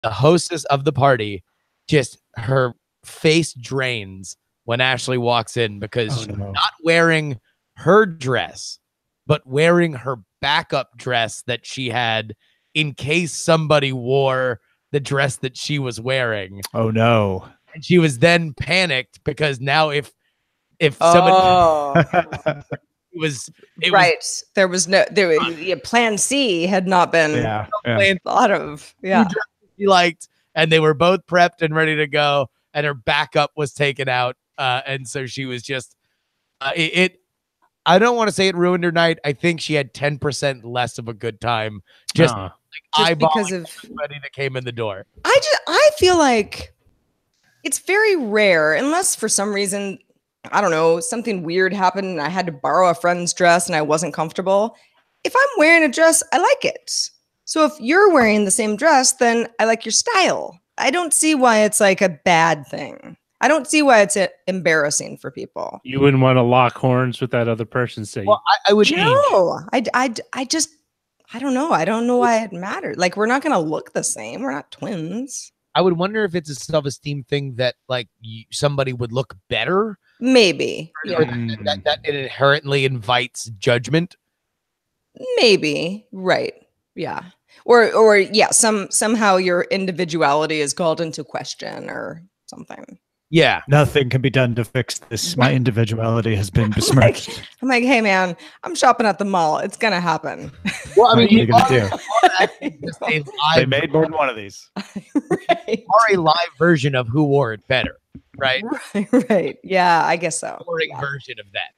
the hostess of the party, just her face drains when Ashley walks in because she's not wearing her dress, but wearing her backup dress that she had in case somebody wore the dress that she was wearing. Oh no. And she was then panicked because now if somebody there was plan C had not been thought of. Yeah. She liked, and they were both prepped and ready to go, and her backup was taken out. And so she was just I don't want to say it ruined her night. I think she had 10% less of a good time just because of everybody that came in the door. I feel like it's very rare, unless for some reason, I don't know, something weird happened and I had to borrow a friend's dress and I wasn't comfortable. If I'm wearing a dress, I like it. So if you're wearing the same dress, then I like your style. I don't see why it's like a bad thing. I don't see why it's embarrassing for people. You wouldn't want to lock horns with that other person. Say, well, I would. No, I don't know. I don't know why it mattered. Like, we're not going to look the same. We're not twins. I would wonder if it's a self-esteem thing that like somebody would look better. Maybe. Or that it inherently invites judgment. Maybe. Right. Yeah. Or yeah, somehow your individuality is called into question or something. Yeah. Nothing can be done to fix this. My individuality has been besmirched. I'm like, hey man, I'm shopping at the mall. It's gonna happen. Well, I mean, you they made more than one of these. Right. Or a live version of who wore it better, right? Right. Yeah, I guess so. Or a version of that.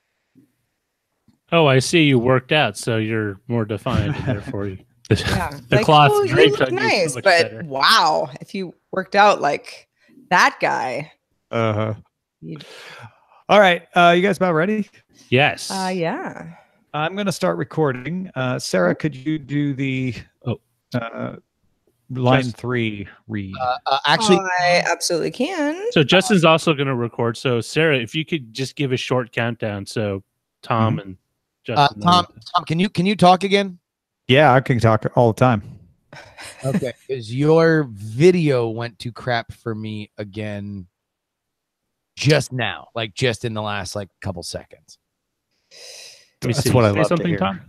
Oh, I see you worked out, so you're more defined, and therefore the like, cloth draped on nice, so but better. Wow, if you worked out like that guy. All right, you guys about ready? Yes. Yeah. I'm going to start recording. Sarah, could you do the line 3 read? Actually, I absolutely can. So Justin's also going to record. So Sarah, if you could just give a short countdown, so Tom and Justin. Tom, can you talk again? Yeah, I can talk all the time. Okay, because your video went to crap for me again just now, like just in the last like couple seconds. That's what I love to hear. Tom?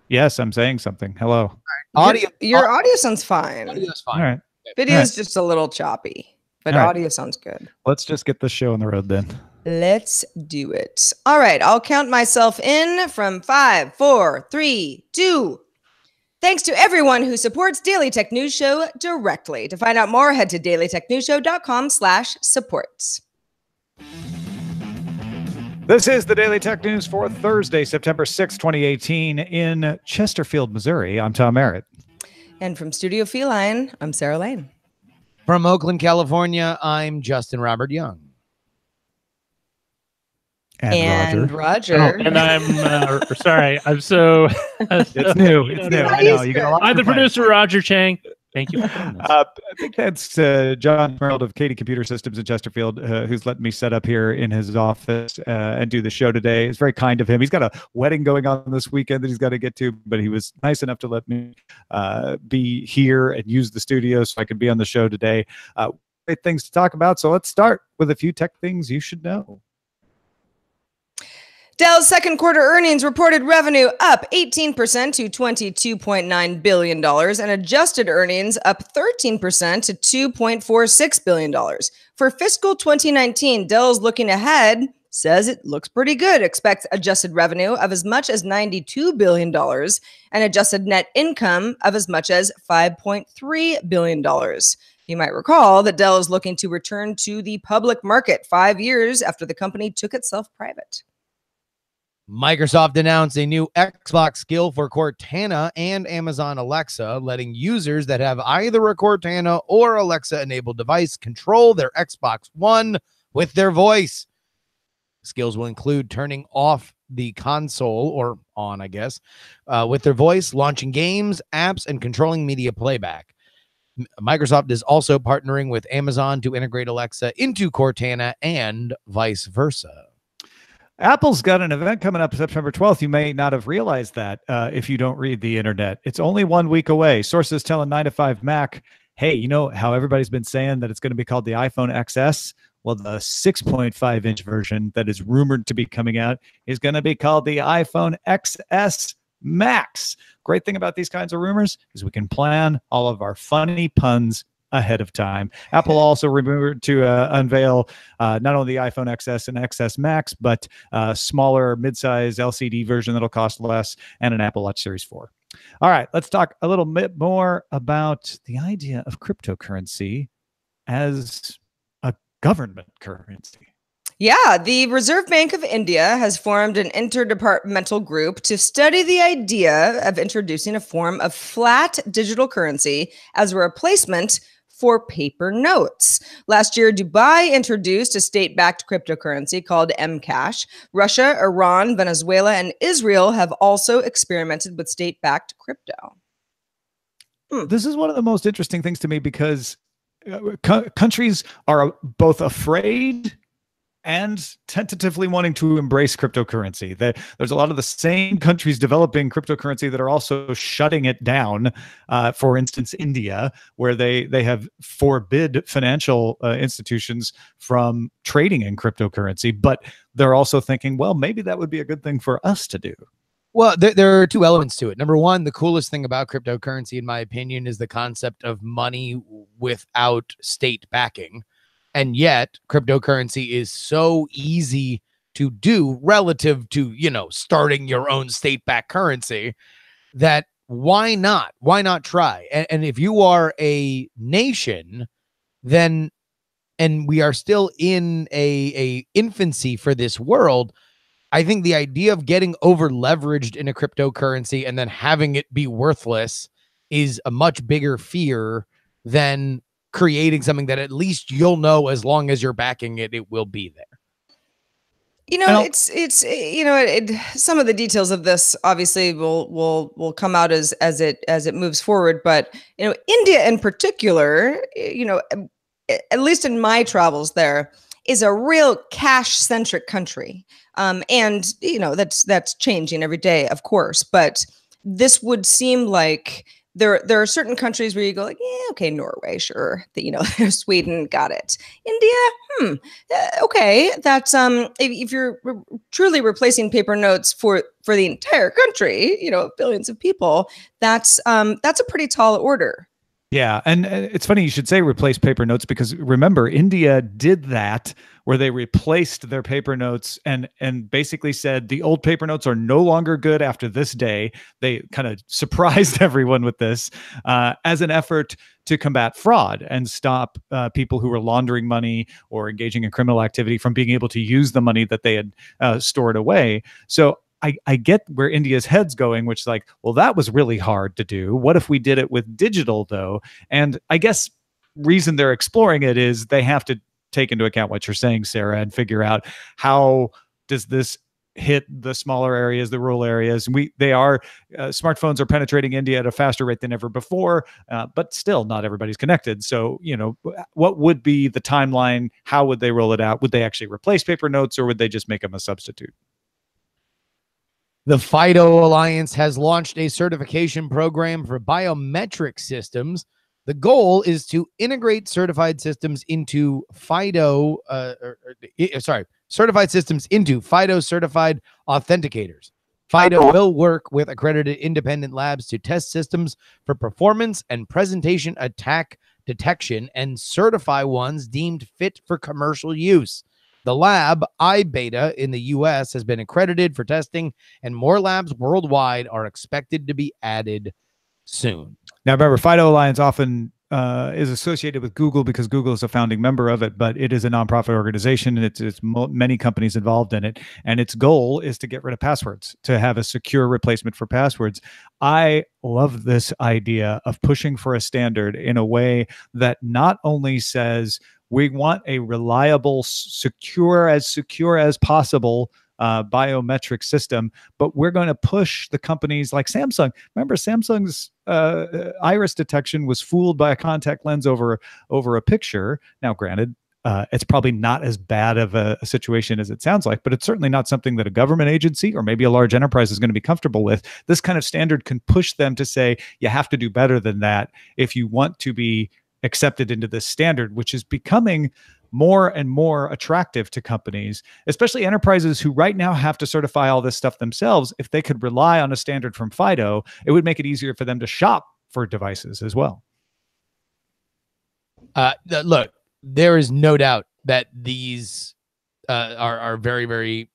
Yes, I'm saying something. Hello. Audio. Your audio sounds fine. Audio's fine. All right. Video's just a little choppy, but audio sounds good. Let's just get this show on the road then. Let's do it. All right, I'll count myself in from 5, 4, 3, 2. Thanks to everyone who supports Daily Tech News Show directly. To find out more, head to dailytechnewsshow.com/support. This is the Daily Tech News for Thursday, September 6, 2018 in Chesterfield, Missouri. I'm Tom Merritt. And from Studio Feline, I'm Sarah Lane. From Oakland, California, I'm Justin Robert Young. And Roger. Oh, and I'm sorry. I'm so. It's new. It's new. I know. You got a lot. I'm the producer, Roger Chang. Thank you. I think that's John Merritt of Katie Computer Systems in Chesterfield, who's letting me set up here in his office and do the show today. It's very kind of him. He's got a wedding going on this weekend that he's got to get to, but he was nice enough to let me be here and use the studio so I could be on the show today. Great things to talk about. So let's start with a few tech things you should know. Dell's second quarter earnings reported revenue up 18% to $22.9 billion and adjusted earnings up 13% to $2.46 billion. For fiscal 2019, Dell's looking ahead, says it looks pretty good, expects adjusted revenue of as much as $92 billion and adjusted net income of as much as $5.3 billion. You might recall that Dell is looking to return to the public market 5 years after the company took itself private. Microsoft announced a new Xbox skill for Cortana and Amazon Alexa, letting users that have either a Cortana or Alexa-enabled device control their Xbox One with their voice. Skills will include turning off the console, or on, I guess, with their voice, launching games, apps, and controlling media playback. Microsoft is also partnering with Amazon to integrate Alexa into Cortana and vice versa. Apple's got an event coming up September 12th. You may not have realized that if you don't read the internet. It's only 1 week away. Sources tell a 9to5 Mac hey, you know how everybody's been saying that it's going to be called the iPhone XS? Well, the 6.5-inch version that is rumored to be coming out is going to be called the iPhone XS Max. Great thing about these kinds of rumors is we can plan all of our funny puns ahead of time. Apple also rumored to unveil not only the iPhone XS and XS Max, but smaller mid-size LCD version that'll cost less, and an Apple Watch Series 4. All right, let's talk a little bit more about the idea of cryptocurrency as a government currency. Yeah, the Reserve Bank of India has formed an interdepartmental group to study the idea of introducing a form of flat digital currency as a replacement for paper notes. Last year, Dubai introduced a state-backed cryptocurrency called Mcash. Russia, Iran, Venezuela, and Israel have also experimented with state-backed crypto. This is one of the most interesting things to me because countries are both afraid and tentatively wanting to embrace cryptocurrency. There's a lot of the same countries developing cryptocurrency that are also shutting it down. For instance, India, where they have forbid financial institutions from trading in cryptocurrency, but they're also thinking, well, maybe that would be a good thing for us to do. Well, there are two elements to it. Number one, the coolest thing about cryptocurrency, in my opinion, is the concept of money without state backing. And yet cryptocurrency is so easy to do relative to, starting your own state-backed currency, that why not? Why not try? And if you are a nation, then, and we are still in a infancy for this world, I think the idea of getting over leveraged in a cryptocurrency and then having it be worthless is a much bigger fear than creating something that at least you'll know as long as you're backing it, it will be there. Some of the details of this obviously will come out as it moves forward, but India in particular, at least in my travels there, is a real cash centric country. And that's changing every day, of course, but this would seem like there are certain countries where you go like, yeah, okay, Norway, sure, Sweden, got it. India, okay, that's if you're truly replacing paper notes for the entire country, billions of people, that's a pretty tall order. Yeah, and it's funny you should say replace paper notes, because remember, India did that where they replaced their paper notes and basically said the old paper notes are no longer good after this day. They kind of surprised everyone with this as an effort to combat fraud and stop people who were laundering money or engaging in criminal activity from being able to use the money that they had stored away. So I get where India's head's going, which is like, well, that was really hard to do. What if we did it with digital, though? And I guess reason they're exploring it is they have to take into account what you're saying, Sarah, and figure out how does this hit the smaller areas, the rural areas. Smartphones are penetrating India at a faster rate than ever before, but still not everybody's connected. So, what would be the timeline? How would they roll it out? Would they actually replace paper notes, or would they just make them a substitute? The FIDO Alliance has launched a certification program for biometric systems. The goal is to integrate certified systems into FIDO, certified systems into FIDO certified authenticators. FIDO will work with accredited independent labs to test systems for performance and presentation attack detection and certify ones deemed fit for commercial use. The lab, iBeta, in the U.S. has been accredited for testing, and more labs worldwide are expected to be added soon. Now, remember, FIDO Alliance often is associated with Google because Google is a founding member of it, but it is a nonprofit organization, and it's many companies involved in it. And its goal is to get rid of passwords, to have a secure replacement for passwords. I love this idea of pushing for a standard in a way that not only says we want a reliable, secure as possible biometric system, but we're going to push the companies like Samsung. Remember, Samsung's iris detection was fooled by a contact lens over a picture. Now, granted, it's probably not as bad of a situation as it sounds like, but it's certainly not something that a government agency or maybe a large enterprise is going to be comfortable with. This kind of standard can push them to say, you have to do better than that if you want to be accepted into this standard, which is becoming more and more attractive to companies, especially enterprises who right now have to certify all this stuff themselves. If they could rely on a standard from FIDO, it would make it easier for them to shop for devices as well. Look, there is no doubt that these are very, very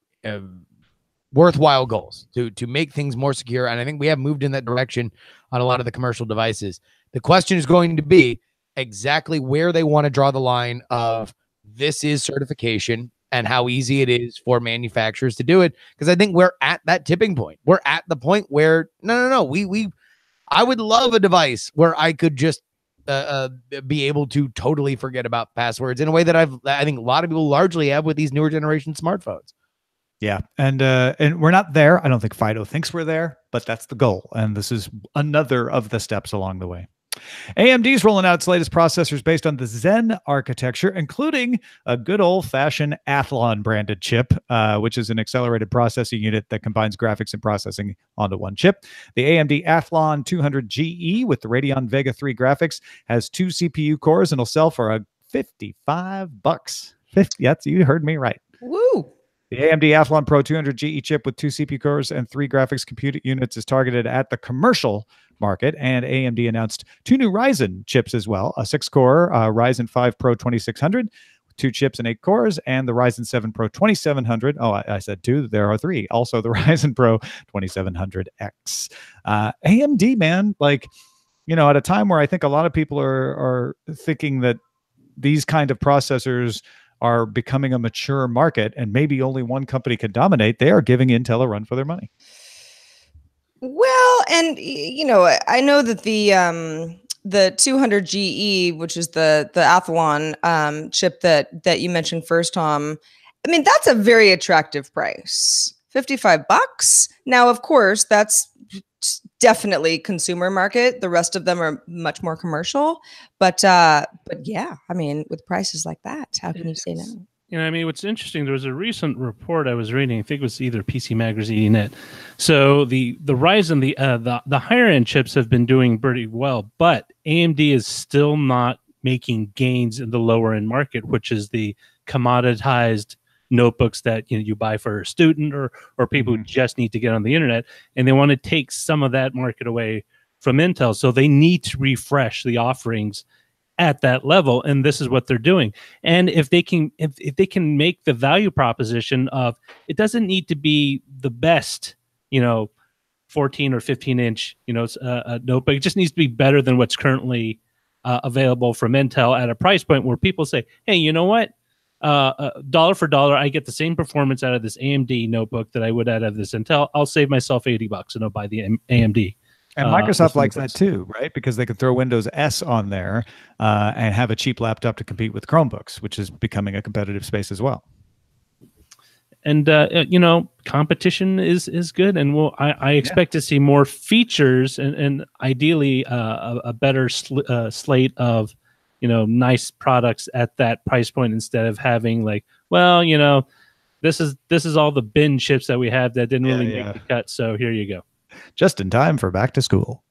worthwhile goals to make things more secure. And I think we have moved in that direction on a lot of the commercial devices. The question is going to be exactly where they want to draw the line of this is certification and how easy it is for manufacturers to do it. Because I think we're at that tipping point. We're at the point where I would love a device where I could just be able to totally forget about passwords in a way that I think a lot of people largely have with these newer generation smartphones. Yeah. And we're not there. I don't think FIDO thinks we're there, but that's the goal. And this is another of the steps along the way. AMD is rolling out its latest processors based on the Zen architecture, including a good old-fashioned Athlon branded chip, which is an accelerated processing unit that combines graphics and processing onto one chip. The AMD Athlon 200GE with the Radeon Vega 3 graphics has 2 CPU cores and will sell for $55. Yes, you heard me right. Woo! The AMD Athlon Pro 200GE chip with 2 CPU cores and 3 graphics compute units is targeted at the commercial market, and AMD announced 2 new Ryzen chips as well, a 6-core Ryzen 5 Pro 2600 with 2 chips and 8 cores, and the Ryzen 7 Pro 2700. Oh, I said 2, there are 3. Also the Ryzen Pro 2700X. AMD, man, like, you know, at a time where I think a lot of people are thinking that these kind of processors are becoming a mature market and maybe only one company can dominate, they are giving Intel a run for their money. Well, and you know, I know that the 200GE, which is the Athlon chip that you mentioned first, Tom, I mean, that's a very attractive price. $55. Now, of course, that's definitely consumer market. The rest of them are much more commercial. But yeah, I mean, with prices like that, how can you say no? You know, I mean, what's interesting, there was a recent report I was reading, I think it was either PC Mag or ZDNet. So the Ryzen, the higher end chips have been doing pretty well, but AMD is still not making gains in the lower end market, which is the commoditized notebooks that you buy for a student or people who just need to get on the internet, and they want to take some of that market away from Intel. So they need to refresh the offerings at that level, and this is what they're doing. And if they can make the value proposition of it doesn't need to be the best 14 or 15 inch notebook, it just needs to be better than what's currently available from Intel at a price point where people say, hey, you know what, dollar for dollar, I get the same performance out of this AMD notebook that I would out of this Intel. I'll save myself $80 and I'll buy the AMD. And Microsoft likes that too, right? Because they could throw Windows S on there and have a cheap laptop to compete with Chromebooks, which is becoming a competitive space as well. And competition is good, and I expect to see more features and ideally a better slate of nice products at that price point instead of having like, well, this is all the bin chips that we have that didn't really make the cut, so here you go. Just in time for back to school.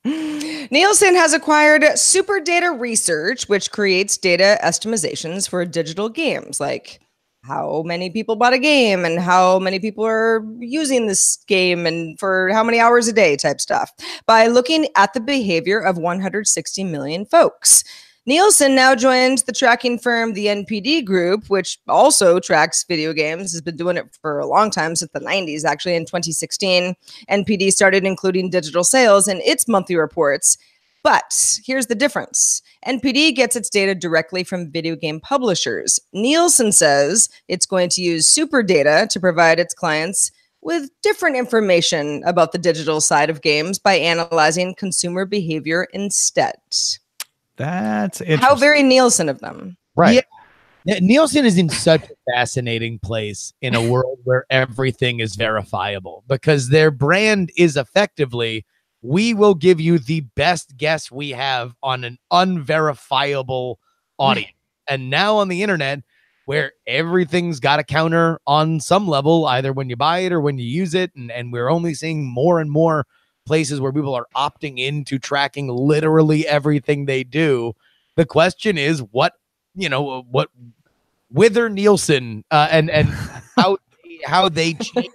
Nielsen has acquired Super Data Research, which creates data estimations for digital games, like how many people bought a game and how many people are using this game and for how many hours a day type stuff, by looking at the behavior of 160 million folks. Nielsen now joins the tracking firm, the NPD Group, which also tracks video games, has been doing it for a long time, since the 90s, actually. In 2016, NPD started including digital sales in its monthly reports. But here's the difference. NPD gets its data directly from video game publishers. Nielsen says it's going to use Super Data to provide its clients with different information about the digital side of games by analyzing consumer behavior instead. That's interesting. How very Nielsen of them. Right. Yeah. Nielsen is in such a fascinating place in a world where everything is verifiable, because their brand is effectively, we will give you the best guess we have on an unverifiable audience. And now on the internet, where everything's got a counter on some level, either when you buy it or when you use it, and we're only seeing more and more places where people are opting into tracking literally everything they do. The question is what whether Nielsen and how they change,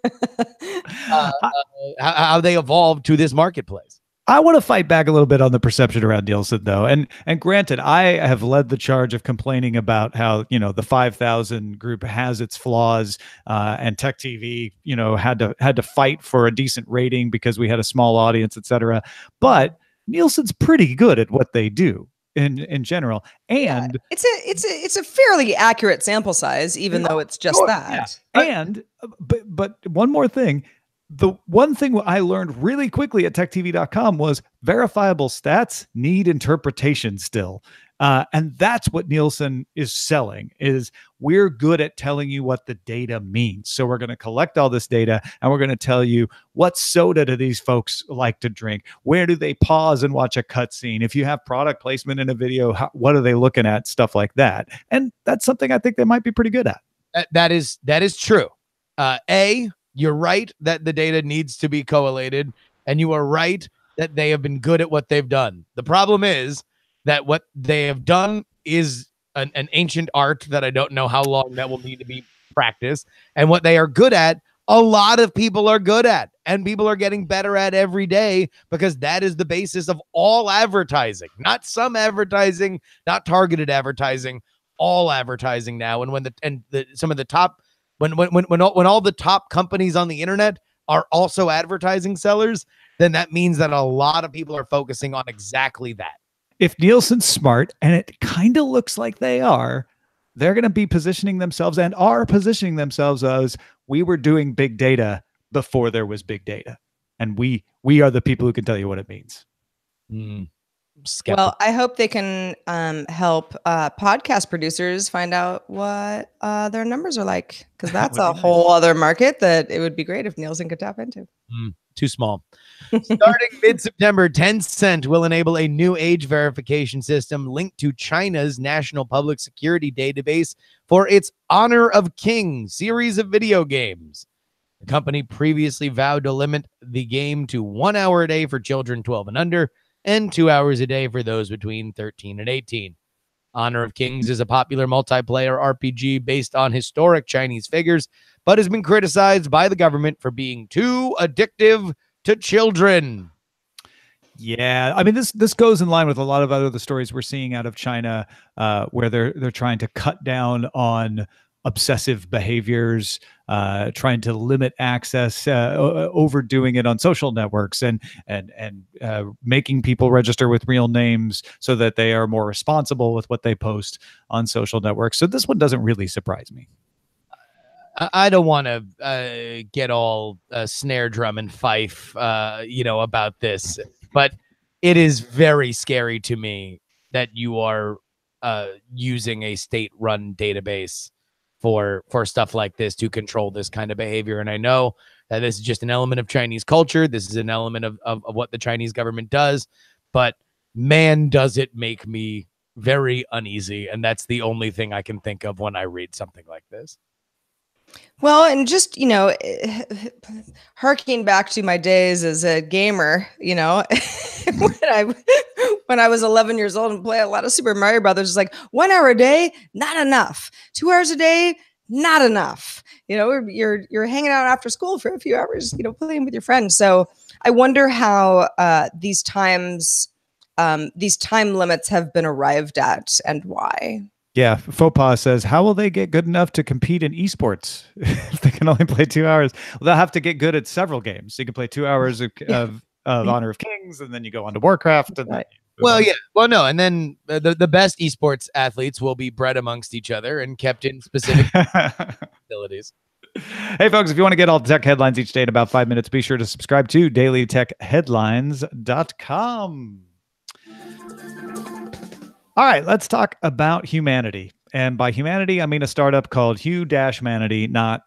how they evolve to this marketplace. I want to fight back a little bit on the perception around Nielsen, though. And granted, I have led the charge of complaining about how, the 5,000 group has its flaws, and Tech TV, had to fight for a decent rating because we had a small audience, et cetera. But Nielsen's pretty good at what they do in general. And it's a fairly accurate sample size, even though it's just that. Yeah. And but one more thing. The one thing I learned really quickly at techtv.com was verifiable stats need interpretation still. And that's what Nielsen is selling, is we're good at telling you what the data means. So we're going to collect all this data and we're going to tell you what soda do these folks like to drink? Where do they pause and watch a cutscene? If you have product placement in a video, what are they looking at? Stuff like that. And that's something I think they might be pretty good at. That is true. You're right that the data needs to be collated, and you are right that they have been good at what they've done. The problem is that what they have done is an ancient art that I don't know how long that will need to be practiced. And what they are good at, a lot of people are good at, and people are getting better at every day, because that is the basis of all advertising, not some advertising, not targeted advertising, all advertising now. And some of the top, when all the top companies on the internet are also advertising sellers, then that means that a lot of people are focusing on exactly that. If Nielsen's smart, and it kind of looks like they are, they're going to be positioning themselves and are positioning themselves as, we were doing big data before there was big data. And we are the people who can tell you what it means. Well, I hope they can help podcast producers find out what their numbers are like, because that's a whole other market that it would be great if Nielsen could tap into. Too small. Starting mid-September, Tencent will enable a new age verification system linked to China's National Public Security Database for its Honor of Kings series of video games. The company previously vowed to limit the game to 1 hour a day for children 12 and under, and 2 hours a day for those between 13 and 18. Honor of Kings is a popular multiplayer RPG based on historic Chinese figures, but has been criticized by the government for being too addictive to children. Yeah, I mean, this goes in line with a lot of other stories we're seeing out of China, where they're trying to cut down on obsessive behaviors, trying to limit access, overdoing it on social networks, and making people register with real names so that they are more responsible with what they post on social networks. So this one doesn't really surprise me. I don't want to get all snare drum and fife, about this, but it is very scary to me that you are using a state-run database for stuff like this to control this kind of behavior. And I know that this is just an element of Chinese culture. This is an element of what the Chinese government does, but man, does it make me very uneasy. And that's the only thing I can think of when I read something like this. Well, and just, harking back to my days as a gamer, when I was 11 years old and play a lot of Super Mario Brothers, it's like 1 hour a day, not enough. 2 hours a day, not enough. You're hanging out after school for a few hours, playing with your friends. So I wonder how these time limits have been arrived at and why. Yeah, Fauxpas says, how will they get good enough to compete in esports if they can only play 2 hours? Well, they'll have to get good at several games. So you can play 2 hours of Honor of Kings, and then you go on to Warcraft. And then no. And then the best esports athletes will be bred amongst each other and kept in specific facilities. Hey, folks, if you want to get all the tech headlines each day in about 5 minutes, be sure to subscribe to dailytechheadlines.com. All right, let's talk about Hu-manity. And by humanity, I mean a startup called Hu-manity, not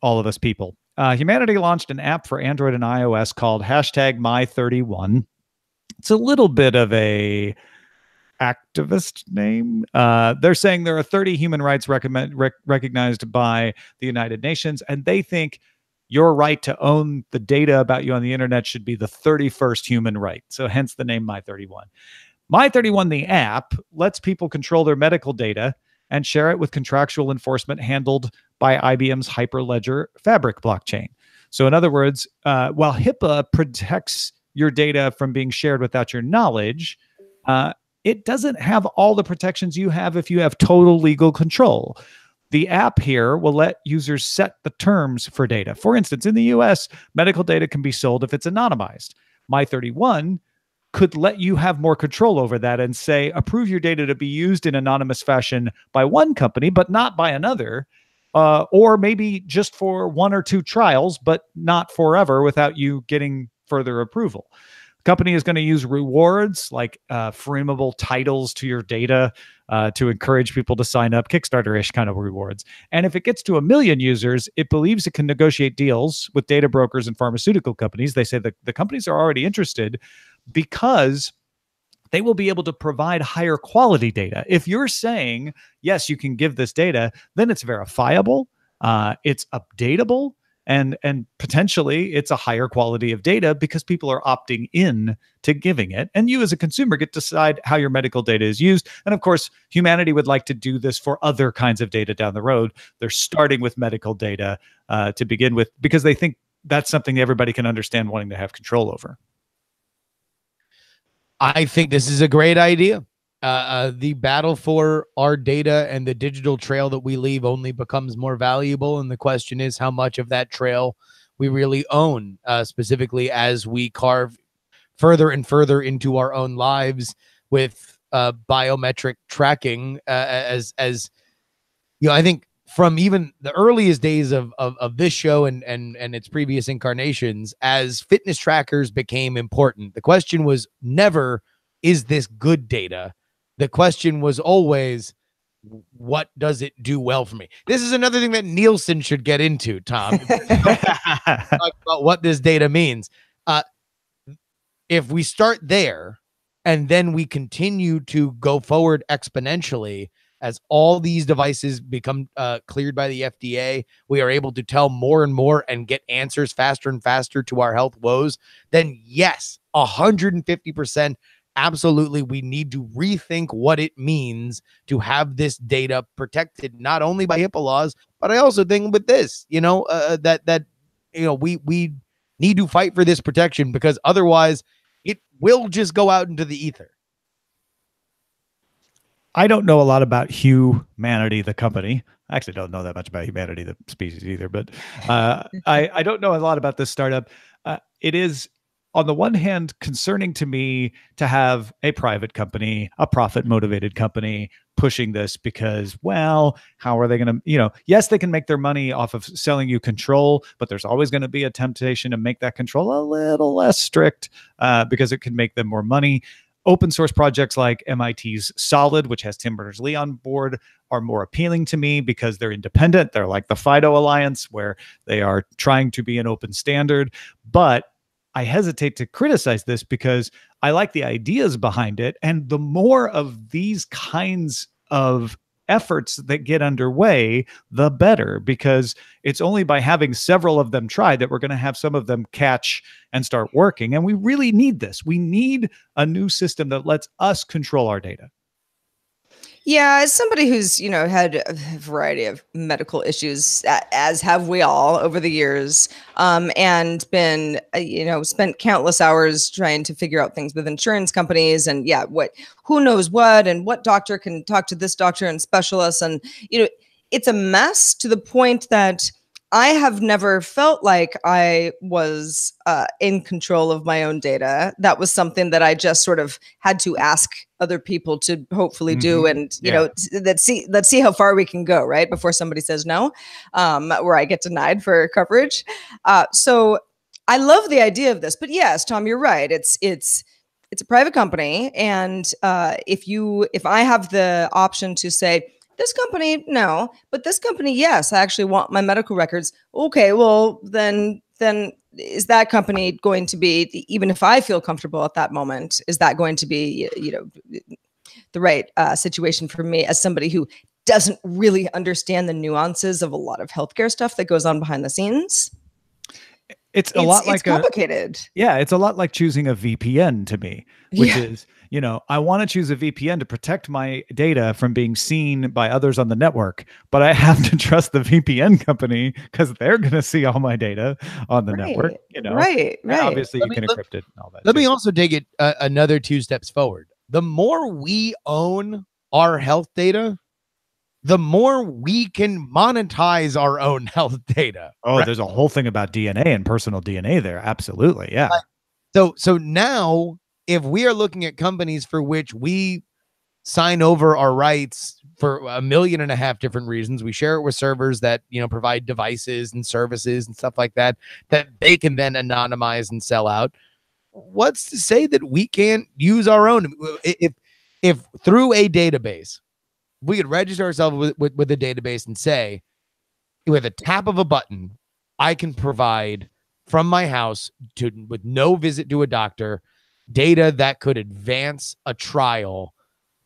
all of us people. Hu-manity launched an app for Android and iOS called #My31. It's a little bit of a activist name. They're saying there are 30 human rights recognized by the United Nations, and they think your right to own the data about you on the internet should be the 31st human right. So hence the name My31. My31, the app, lets people control their medical data and share it with contractual enforcement handled by IBM's Hyperledger Fabric blockchain. So in other words, while HIPAA protects your data from being shared without your knowledge, it doesn't have all the protections you have if you have total legal control. The app here will let users set the terms for data. For instance, in the US, medical data can be sold if it's anonymized. My31 could let you have more control over that and say, approve your data to be used in anonymous fashion by one company, but not by another, or maybe just for 1 or 2 trials, but not forever without you getting further approval. The company is going to use rewards like frameable titles to your data to encourage people to sign up, Kickstarter-ish kind of rewards. And if it gets to 1 million users, it believes it can negotiate deals with data brokers and pharmaceutical companies. They say that the companies are already interested because they will be able to provide higher quality data. If you're saying, yes, you can give this data, then it's verifiable, it's updatable, and potentially it's a higher quality of data because people are opting in to giving it. And you as a consumer get to decide how your medical data is used. And of course, humanity would like to do this for other kinds of data down the road. They're starting with medical data to begin with because they think that's something everybody can understand wanting to have control over. I think this is a great idea. The battle for our data and the digital trail that we leave only becomes more valuable. And the question is how much of that trail we really own, specifically as we carve further and further into our own lives with biometric tracking. As you know, I think from even the earliest days of this show and its previous incarnations, as fitness trackers became important, the question was never, is this good data? The question was always, what does it do well for me? This is another thing that Nielsen should get into, Tom. Talk about what this data means. If we start there and then we continue to go forward exponentially, as all these devices become cleared by the FDA, we are able to tell more and more and get answers faster and faster to our health woes, then yes, 150%, absolutely, we need to rethink what it means to have this data protected, not only by HIPAA laws, but I also think with this, that we need to fight for this protection because otherwise it will just go out into the ether. I don't know a lot about Hu-manity, the company. I actually don't know that much about Hu-manity, the species either, but I don't know a lot about this startup. It is, on the one hand, concerning to me to have a private company, a profit-motivated company pushing this because, well, how are they going to, yes, they can make their money off of selling you control, but there's always going to be a temptation to make that control a little less strict because it can make them more money. Open source projects like MIT's Solid, which has Tim Berners-Lee on board, are more appealing to me because they're independent. They're like the FIDO Alliance, where they are trying to be an open standard. But I hesitate to criticize this because I like the ideas behind it. And the more of these kinds of efforts that get underway, the better, because it's only by having several of them try that we're going to have some of them catch and start working. And we really need this. We need a new system that lets us control our data. Yeah, as somebody who's, had a variety of medical issues, as have we all over the years, and been, spent countless hours trying to figure out things with insurance companies and who knows what, and what doctor can talk to this doctor and specialists. And, it's a mess to the point that I have never felt like I was in control of my own data. That was something that I just sort of had to ask other people to hopefully do. And, let's see how far we can go, right? Before somebody says no, where I get denied for coverage. So I love the idea of this, but yes, Tom, you're right. It's a private company. And if I have the option to say, this company, no, but this company, yes, I actually want my medical records. Okay, well, then is that company going to be, even if I feel comfortable at that moment, is that going to be, the right situation for me as somebody who doesn't really understand the nuances of a lot of healthcare stuff that goes on behind the scenes? It's a lot like it's complicated. it's a lot like choosing a VPN to me, which Yeah. is, I want to choose a VPN to protect my data from being seen by others on the network, but I have to trust the VPN company because they're going to see all my data on the network, Right. And obviously you can encrypt it and all that. Let me also take it another 2 steps forward. The more we own our health data, the more we can monetize our own health data. Oh, right? there's a whole thing about DNA and personal DNA there. Absolutely. Yeah. So now if we are looking at companies for which we sign over our rights for 1.5 million different reasons, we share it with servers that, provide devices and services and stuff like that they can then anonymize and sell out. What's to say that we can't use our own? If through a database, we could register ourselves with a database and say, with a tap of a button, I can provide from my house with no visit to a doctor, data that could advance a trial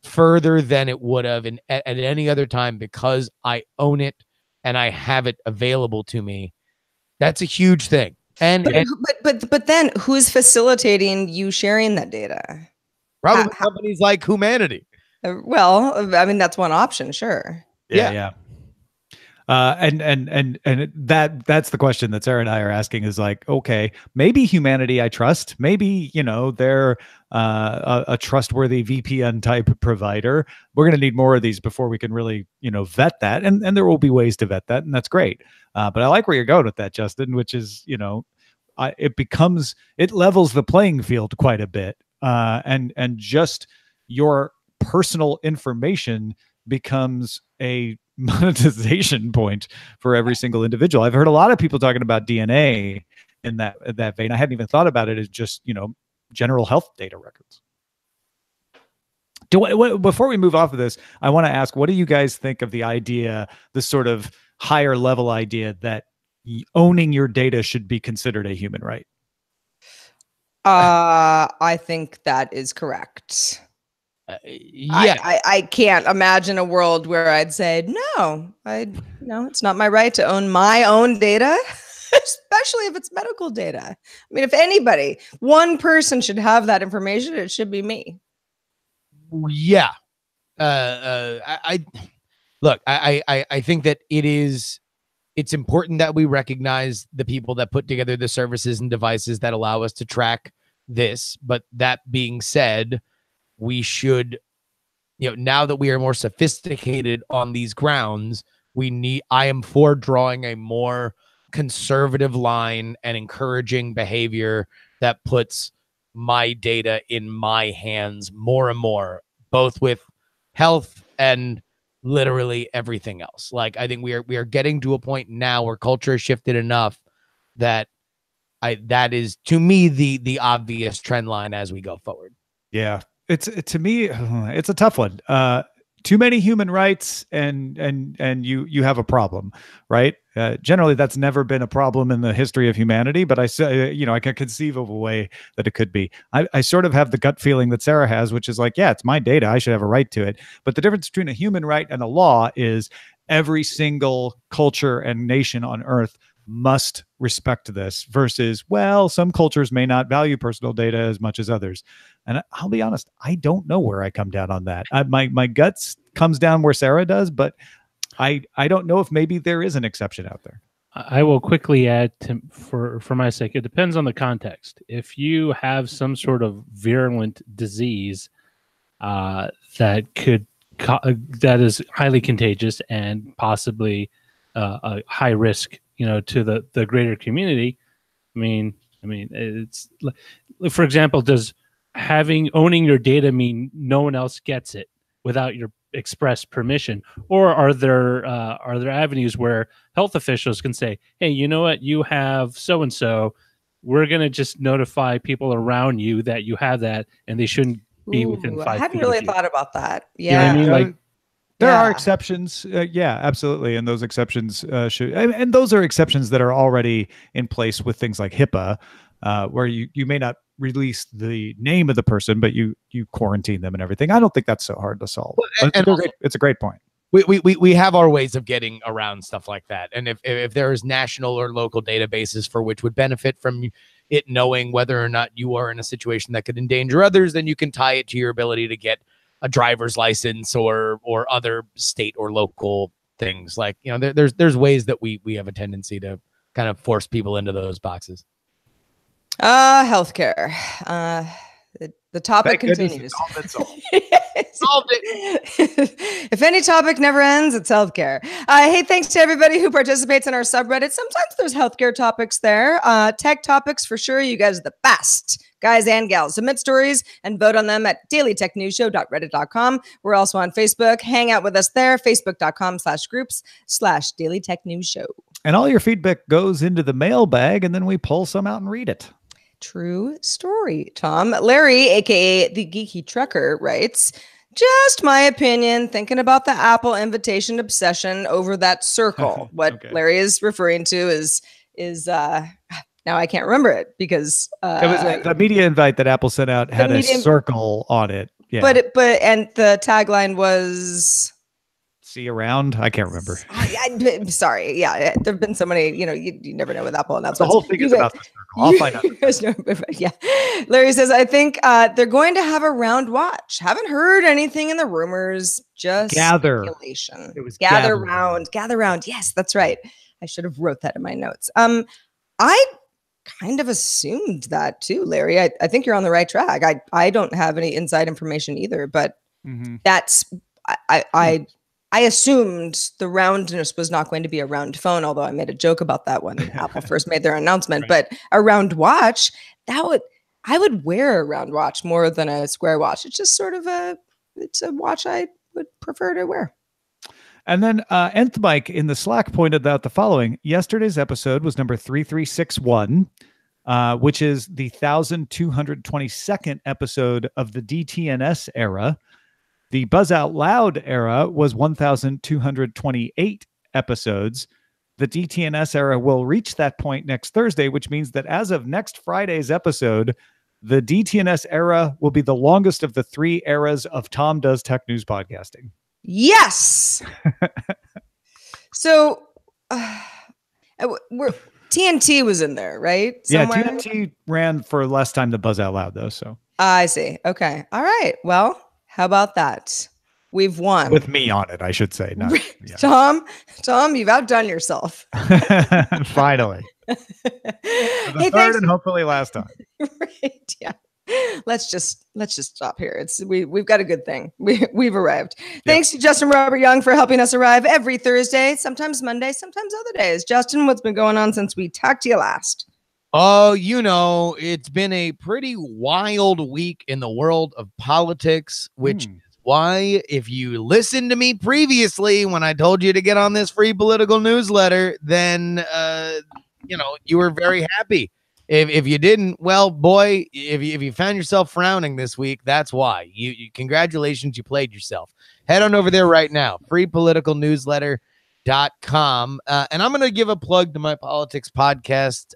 further than it would have at any other time because I own it and I have it available to me. That's a huge thing. But then who's facilitating you sharing that data? Probably companies like Hu-manity. Well, I mean, that's one option, sure. Yeah. And that's the question that Sarah and I are asking is like, okay, maybe Hu-manity I trust, maybe, they're a trustworthy VPN type provider. We're going to need more of these before we can really, vet that. And there will be ways to vet that. And that's great. But I like where you're going with that, Justin, which is, it levels the playing field quite a bit. And just your personal information becomes a monetization point for every single individual. I've heard a lot of people talking about DNA in that vein. I hadn't even thought about it as just, general health data records. Before we move off of this, I want to ask, what do you guys think of the idea, the sort of higher level idea that owning your data should be considered a human right? I think that is correct. I can't imagine a world where I'd say no. It's not my right to own my own data, especially if it's medical data. I mean, if anybody, one person should have that information, it should be me. Yeah. I think that it's important that we recognize the people that put together the services and devices that allow us to track this. But that being said, we should, now that we are more sophisticated on these grounds, I am for drawing a more conservative line and encouraging behavior that puts my data in my hands more and more, both with health and literally everything else. Like, I think we are getting to a point now where culture has shifted enough that that is, to me, the obvious trend line as we go forward. Yeah. To me, it's a tough one. Too many human rights and you have a problem, right? Generally, that's never been a problem in the history of humanity, but I can conceive of a way that it could be. I sort of have the gut feeling that Sarah has, which is like, yeah, it's my data. I should have a right to it. But the difference between a human right and a law is every single culture and nation on Earth must respect this versus, well, some cultures may not value personal data as much as others. And I'll be honest, I don't know where I come down on that. My guts comes down where Sarah does, but I don't know if maybe there is an exception out there. I will quickly add for my sake, it depends on the context. If you have some sort of virulent disease that is highly contagious and possibly a high risk, to the greater community. I mean, it's, for example, does owning your data mean no one else gets it without your express permission? Or are there avenues where health officials can say, hey, you know what, you have so-and-so, we're going to just notify people around you that you have that, and they shouldn't be within 5 feet. I hadn't really thought about that. Yeah. You know what I mean? Like, there are exceptions. Yeah, absolutely. And those exceptions should, and those are exceptions that are already in place with things like HIPAA, where you may not release the name of the person, but you quarantine them and everything. I don't think that's so hard to solve. It's a great point. we have our ways of getting around stuff like that. And if there is national or local databases for which would benefit from it knowing whether or not you are in a situation that could endanger others, then you can tie it to your ability to get a driver's license or other state or local things. Like, there's ways that we have a tendency to kind of force people into those boxes. Healthcare. The topic continues. Solved it. If any topic never ends, it's healthcare. Hey, thanks to everybody who participates in our subreddit. Sometimes there's healthcare topics there. Tech topics for sure. You guys are the best, guys and gals. Submit stories and vote on them at dailytechnewsshow.reddit.com. We're also on Facebook. Hang out with us there. Facebook.com/groups/dailytechnewsshow. And all your feedback goes into the mailbag, and then we pull some out and read it. True story, Tom. Larry, aka the Geeky Trucker, writes, just my opinion, thinking about the Apple invitation obsession over that circle. What Okay. Larry is referring to is now I can't remember it because It was the media invite that Apple sent out had a circle on it. Yeah. But and the tagline was see you around. I can't remember. I'm sorry. Yeah, there've been so many. You never know with Apple announcements. The whole thing is about the circle. I'll find out. Yeah. Larry says, I think they're going to have a round watch. Haven't heard anything in the rumors. Just speculation. It was gather round. Yes, that's right. I should have wrote that in my notes. I kind of assumed that too, Larry. I think you're on the right track. I don't have any inside information either, but that's I assumed the roundness was not going to be a round phone, although I made a joke about that when Apple first made their announcement. Right. But a round watch, I would wear a round watch more than a square watch. It's just sort of it's a watch I would prefer to wear. And then Nth Mike in the Slack pointed out the following. Yesterday's episode was number 3361, which is the 1222nd episode of the DTNS era. The Buzz Out Loud era was 1,228 episodes. The DTNS era will reach that point next Thursday, which means that as of next Friday's episode, the DTNS era will be the longest of the 3 eras of Tom Does Tech News podcasting. Yes. So TNT was in there, right? Somewhere? Yeah, TNT ran for less time than Buzz Out Loud, though. So I see. Okay. All right. Well, how about that? We've won. With me on it, I should say. Not, yeah. Tom, you've outdone yourself. Finally. The third and hopefully last time. Right. Yeah. Let's just stop here. We've got a good thing. We've arrived. Thanks to Justin Robert Young for helping us arrive every Thursday, sometimes Monday, sometimes other days. Justin, what's been going on since we talked to you last? Oh, it's been a pretty wild week in the world of politics, which is why if you listened to me previously when I told you to get on this free political newsletter, then, you were very happy. If you didn't, well, boy, if you found yourself frowning this week, that's why. You congratulations, you played yourself. Head on over there right now, freepoliticalnewsletter.com. And I'm going to give a plug to my politics podcast,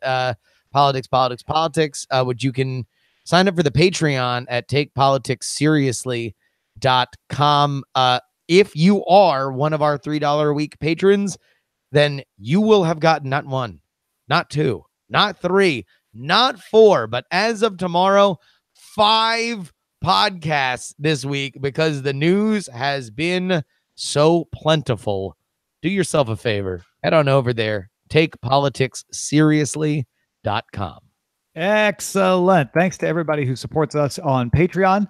Politics, which you can sign up for the Patreon at takepoliticsseriously.com. If you are one of our $3 a week patrons, then you will have gotten not 1, not 2, not 3, not 4, but as of tomorrow, 5 podcasts this week because the news has been so plentiful. Do yourself a favor. Head on over there. TakePoliticsSeriously.com. Excellent. Thanks to everybody who supports us on Patreon.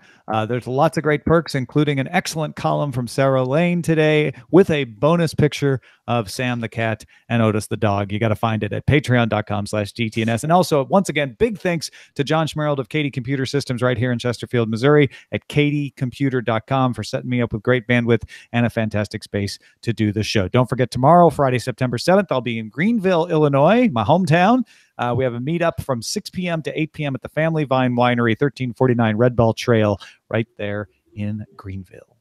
There's lots of great perks, including an excellent column from Sarah Lane today with a bonus picture of Sam the cat and Otis the dog. You got to find it at patreon.com/DTNS. And also, once again, big thanks to John Schmerald of Katie Computer Systems right here in Chesterfield, Missouri at katiecomputer.com for setting me up with great bandwidth and a fantastic space to do the show. Don't forget, tomorrow, Friday, September 7th, I'll be in Greenville, Illinois, my hometown. We have a meetup from 6 p.m. to 8 p.m. at the Family Vine Winery, 1349 Red Ball Trail, right there in Greenville.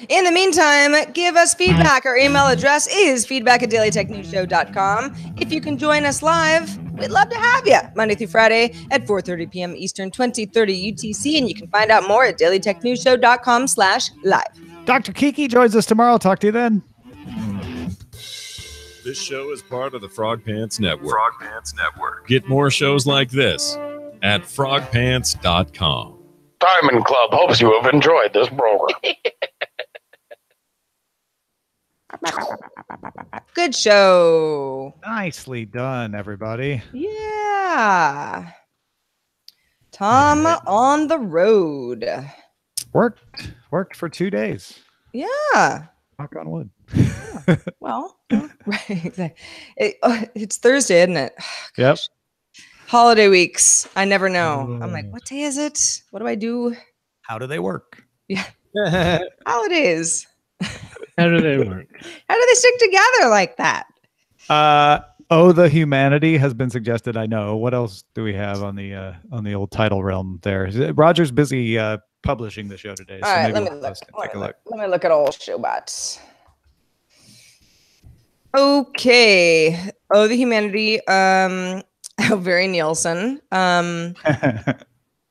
In the meantime, give us feedback. Our email address is feedback@dailytechnewsshow.com. If you can join us live, we'd love to have you. Monday through Friday at 4:30 p.m. Eastern, 2030 UTC. And you can find out more at dailytechnewsshow.com/live. Dr. Kiki joins us tomorrow. Talk to you then. This show is part of the Frog Pants Network. Frog Pants Network. Get more shows like this at frogpants.com. Diamond Club hopes you have enjoyed this program. Good show. Nicely done, everybody. Yeah. Tom on the road. Worked for 2 days. Yeah. Knock on wood. Well, right. Exactly. It's Thursday, isn't it? Yep. Holiday weeks. I never know. I'm like, what day is it? What do I do? How do they work? Yeah. Holidays. How do they work? How do they stick together like that? The Humanity has been suggested. I know. What else do we have on the old title realm there? Roger's busy publishing the show today. So All right, maybe let me we'll look. take a look. Let me look at all showbots. Okay. The Humanity. Very Nielsen. iPhone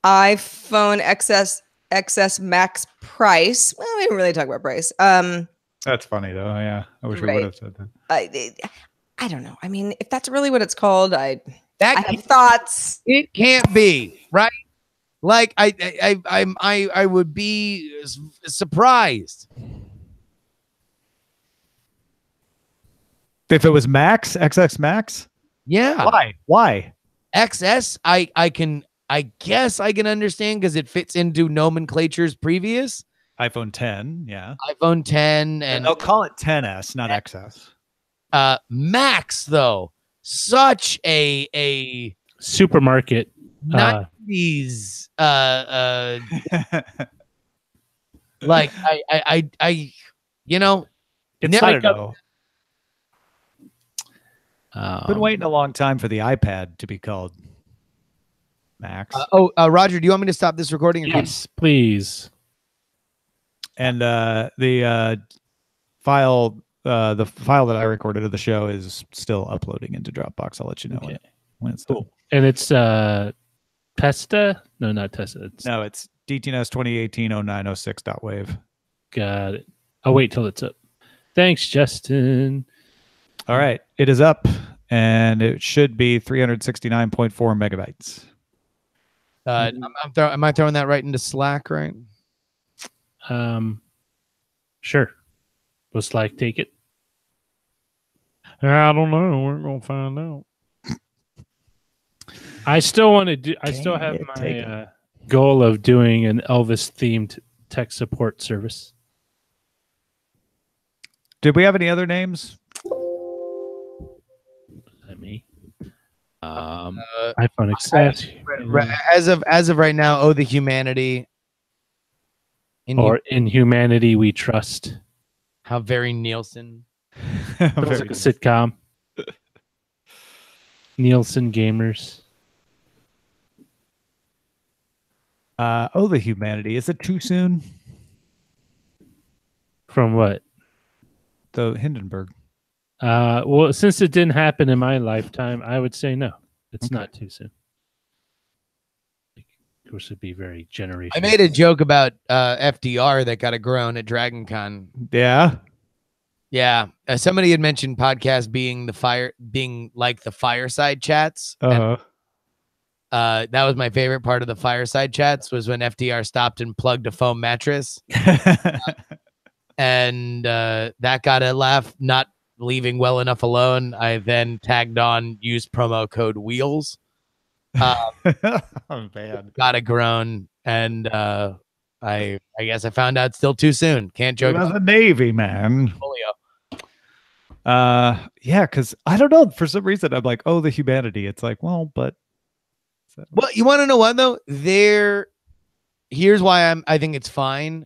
XS Max price. Well, we didn't really talk about price. That's funny though. Yeah, I wish we would have said that. I don't know. I mean, if that's really what it's called, I have thoughts. It can't be, right? Like I would be surprised if it was Max, XS Max. Yeah. Why? XS, I guess I can understand because it fits into nomenclature's previous. iPhone 10, yeah. iPhone 10 and they'll call it 10s, not XS. Max though, such a Supermarket. 90s like I you know, It's never like know. Been waiting a long time for the iPad to be called Max. Roger, do you want me to stop this recording? Yes, please. And the file that I recorded of the show is still uploading into Dropbox. I'll let you know when it's done. And it's Testa? No, not Testa. No, it's DTNS 2018-0906.wave. Got it. I'll wait till it's up. Thanks, Justin. All right, it is up, and it should be 369.4 megabytes. Am I throwing that right into Slack, right? Sure. Will Slack take it? I don't know. We're gonna find out. I still want to do. I still have my goal of doing an Elvis themed tech support service. Did we have any other names? Me. iPhone XS. As of right now, the Humanity. In humanity we trust. How very Nielsen. Sounds like a sitcom. Nielsen gamers. The Humanity. Is it too soon? From what? The Hindenburg. Well, since it didn't happen in my lifetime, I would say no. It's not too soon. Of course, it'd be very generational. I made a joke about FDR that got a groan at Dragon Con. Yeah. Yeah. Somebody had mentioned podcasts being like the fireside chats. Uh-huh. And, that was my favorite part of the fireside chats was when FDR stopped and plugged a foam mattress. And that got a laugh, not leaving well enough alone. I then tagged on use promo code WHEELS. Oh man. Got a groan, and I guess I found out still too soon. Can't joke. It was a Navy man. Polio. Yeah, because I don't know. For some reason, I'm like, the Humanity. It's like, well, but Well, you want to know what though? Here's why I think it's fine.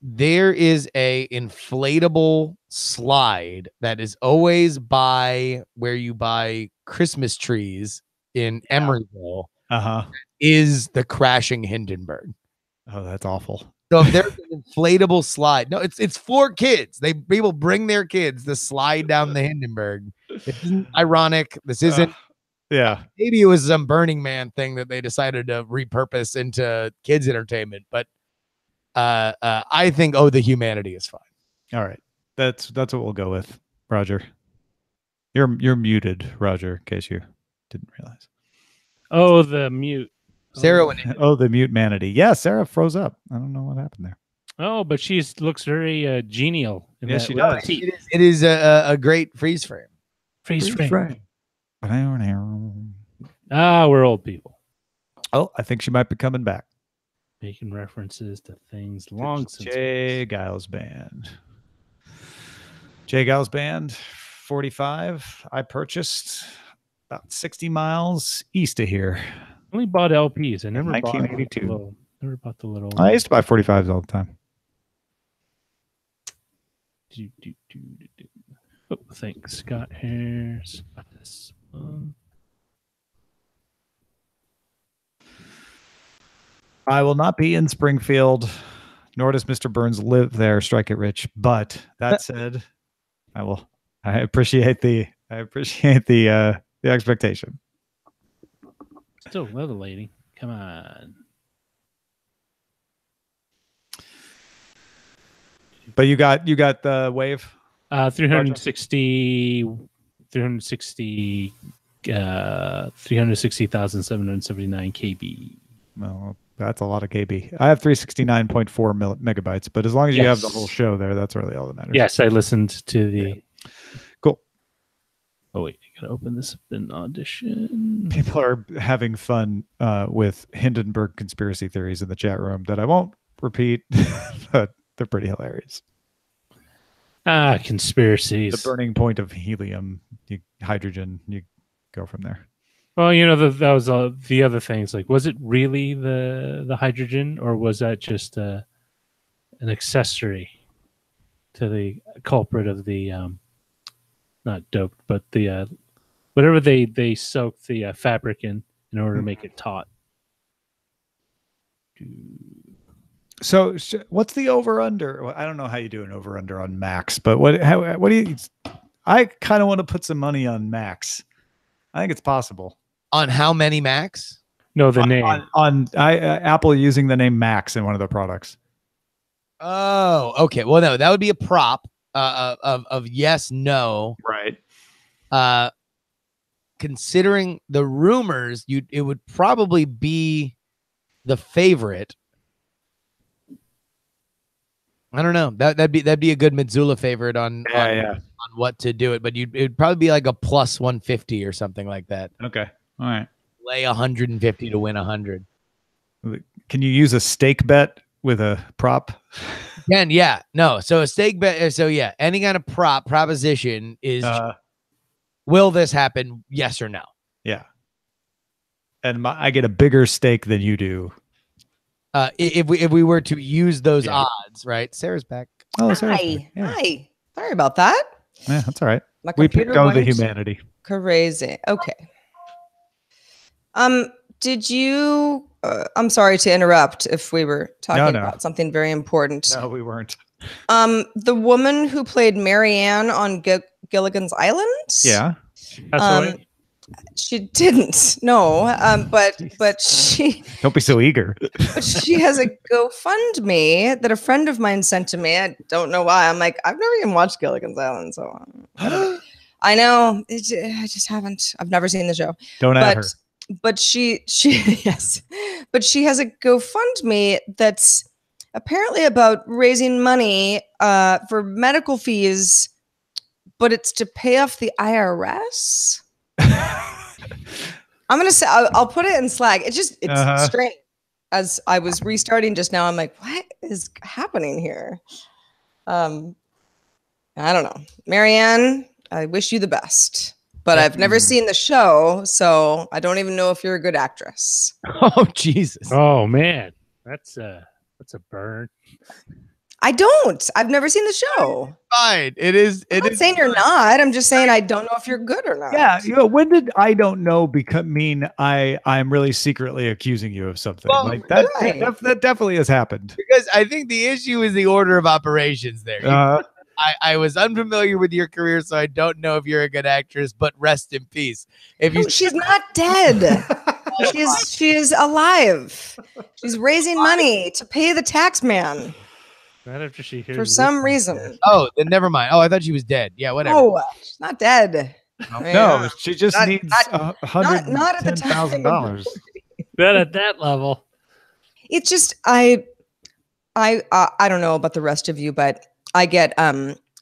There is a inflatable slide that is always by where you buy Christmas trees in Emeryville. Is the crashing Hindenburg. Oh, that's awful. So if there's an inflatable slide, no, it's for kids. People bring their kids to slide down the Hindenburg. It isn't ironic. This isn't. Yeah. Maybe it was some Burning Man thing that they decided to repurpose into kids entertainment, but I think the Hu-manity is fine. All right. That's what we'll go with, Roger. You're muted, Roger, in case you didn't realize. Oh, the mute. Sarah went in. Oh, the mute-manity. Yeah, Sarah froze up. I don't know what happened there. Oh, but she looks very genial. Yes, she with does. the teeth. It is a great freeze frame. Freeze frame. Oh, We're old people I think she might be coming back. making references to things long since. Jay Giles Band. Jay Giles Band, 45. I purchased about 60 miles east of here. I only bought LPs. I never bought 1982. Never bought the little. I used to buy 45s all the time. Oh, thanks. Scott Harris. This one. I will not be in Springfield, nor does Mr. Burns live there. Strike it rich. But that said, I appreciate the expectation. Still leather lady. Come on. But you got the wave. 360,779 KB. Well, that's a lot of KB. I have 369.4 megabytes, but as long as you have the whole show there, that's really all that matters. Yes, I listened to the. Yeah. Cool. Oh wait, I gotta open this up in Audition. People are having fun with Hindenburg conspiracy theories in the chat room that I won't repeat, but they're pretty hilarious. Conspiracies. The burning point of helium, hydrogen, you go from there. Well, that was the other things. Like, was it really the hydrogen, or was that just an accessory to the culprit of the not doped, but the whatever they soaked the fabric in order to make it taut? So what's the over-under? Well, I don't know how you do an over-under on Max, but what do you... I kind of want to put some money on Max. I think it's possible. On how many Macs? No, the name. On Apple using the name Max in one of their products. Oh, okay. Well, no, that would be a prop of yes, no. Right. Considering the rumors, it would probably be the favorite. I don't know. That'd be a good Mitsula favorite on what to do it, but it'd probably be like a plus 150 or something like that. Okay. All right. Lay 150 to win 100. Can you use a stake bet with a prop? No. So a stake bet. So yeah, any kind of proposition is, will this happen? Yes or no? Yeah. And I get a bigger stake than you do. If we were to use those odds, right? Sarah's back. Oh, Sarah's Hi. back. Yeah. Hi. Sorry about that. Yeah, that's all right. My We computer picked the went Hu-manity. crazy. Okay. Did you? I'm sorry to interrupt. If we were talking about something very important. No, we weren't. The woman who played Marianne on Gilligan's Island. Yeah. That's She didn't. No. But she. Don't be so eager. But she has a GoFundMe that a friend of mine sent to me. I don't know why. I'm like, I've never even watched Gilligan's Island, so I don't know. I know. I just haven't. I've never seen the show. Don't add her. But she yes. But she has a GoFundMe that's apparently about raising money for medical fees, but it's to pay off the IRS. I'm gonna say I'll put it in Slack. It's strange. As I was restarting just now, I'm like, what is happening here? I don't know. Marianne, I wish you the best. But I've never seen the show, so I don't even know if you're a good actress. Oh, Jesus. Oh man. That's a burn. I don't. I've never seen the show. Fine. It is. I'm not saying you're not. I'm just saying I don't know if you're good or not. Yeah. When did I don't know mean I'm really secretly accusing you of something? Well, like that definitely has happened. Because I think the issue is the order of operations there. I was unfamiliar with your career, so I don't know if you're a good actress, but rest in peace. She's not dead. She is alive. She's raising money to pay the tax man. Not after she hears For this some one. reason. Oh, then never mind. Oh, I thought she was dead. Yeah, whatever. Oh, she's not dead. No, she just Not- needs not at the time. $110,000. But at that level, It's just I don't know about the rest of you, but I get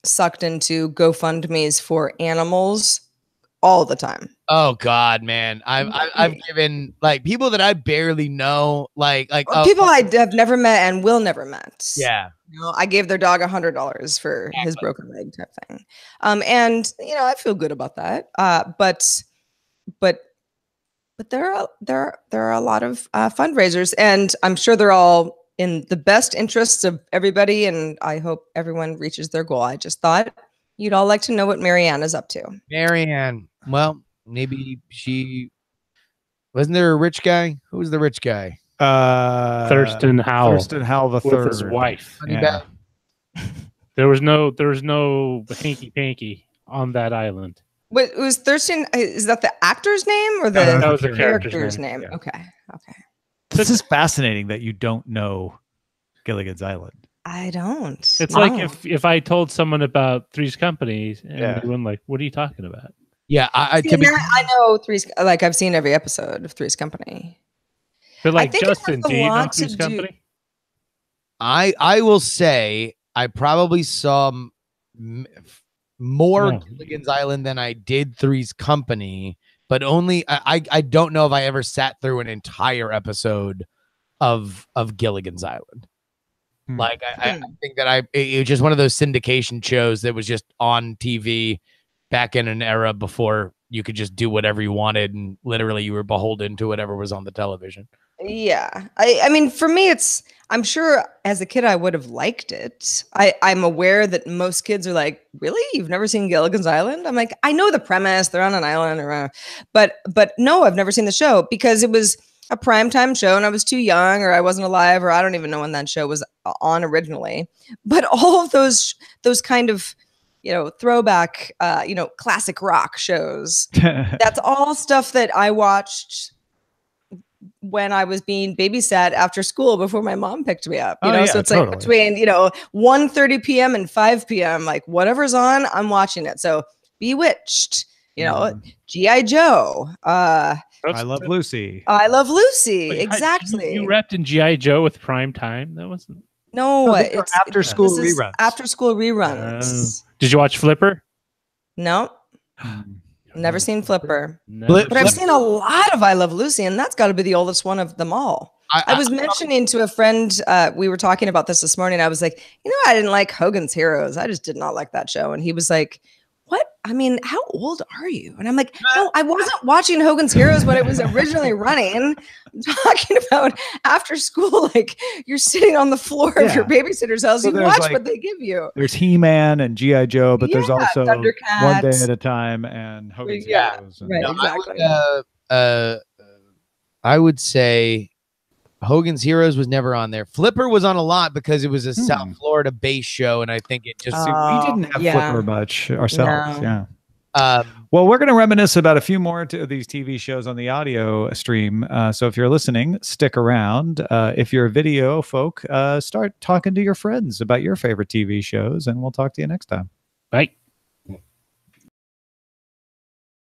sucked into GoFundMe's for animals all the time. Oh God, man. I've given like people that I barely know, like People I have never met and will never met. yeah. You know, I gave their dog $100 for his broken leg type thing. And you know, I feel good about that. But there are a lot of fundraisers, and I'm sure they're all in the best interests of everybody, and I hope everyone reaches their goal. I just thought you'd all like to know what Marianne is up to. Marianne. Well, maybe she wasn't there a rich guy? Who was the rich guy? Thurston Howell. Thurston Howell the with third. his wife. Yeah. There was no hanky panky on that island. What was Thurston? Is that the actor's name or the that was the character's name? Yeah. Okay. This is fascinating that you don't know Gilligan's Island. I don't. It's like if I told someone about Three's Company and Yeah. they went like, "What are you talking about?" Yeah, I know Three's. Like I've seen every episode of Three's Company. But like think it has Justin, a do you know lot to Three's do- Company? I will say I probably saw more No. Gilligan's Island than I did Three's Company, but only I don't know if I ever sat through an entire episode of Gilligan's Island. Like I think that it was just one of those syndication shows that was just on TV back in an era before you could just do whatever you wanted and literally you were beholden to whatever was on the television. Yeah. I mean, for me, I'm sure as a kid, I would have liked it. I'm aware that most kids are like, really? You've never seen Gilligan's Island? I'm like, I know the premise. They're on an island. But no, I've never seen the show because it was a primetime show and I was too young or I wasn't alive or I don't even know when that show was on originally. But all of those kind of, you know, throwback, classic rock shows, that's all stuff that I watched when I was being babysat after school before my mom picked me up. So it's like between 1:30 p.m. and 5 p.m. like whatever's on, I'm watching it. So Bewitched, G.I. Joe. I Love Lucy. I Love Lucy. Wait, exactly. You repped in G.I. Joe with prime time. That wasn't. No, it's after school reruns. After school reruns. Did you watch Flipper? No. Never seen Flipper. Never. But I've seen a lot of I Love Lucy, and that's got to be the oldest one of them all. I was mentioning to a friend, we were talking about this morning. I was like, I didn't like Hogan's Heroes. I just did not like that show. And he was like, what? I mean, how old are you? And I'm like, no, I wasn't watching Hogan's Heroes when it was originally running. I'm talking about after school, like you're sitting on the floor of your babysitter's house. You watch what they give you. There's He-Man and G.I. Joe, but there's also Thundercats. One Day at a Time and Hogan's Heroes. Right, exactly. I would say Hogan's Heroes was never on there. Flipper was on a lot because it was a South Florida based show, and I think it just we didn't have Flipper much ourselves. No. Yeah. Well, we're going to reminisce about a few more of these TV shows on the audio stream. So if you're listening, stick around. If you're a video folk, start talking to your friends about your favorite TV shows, and we'll talk to you next time. Bye.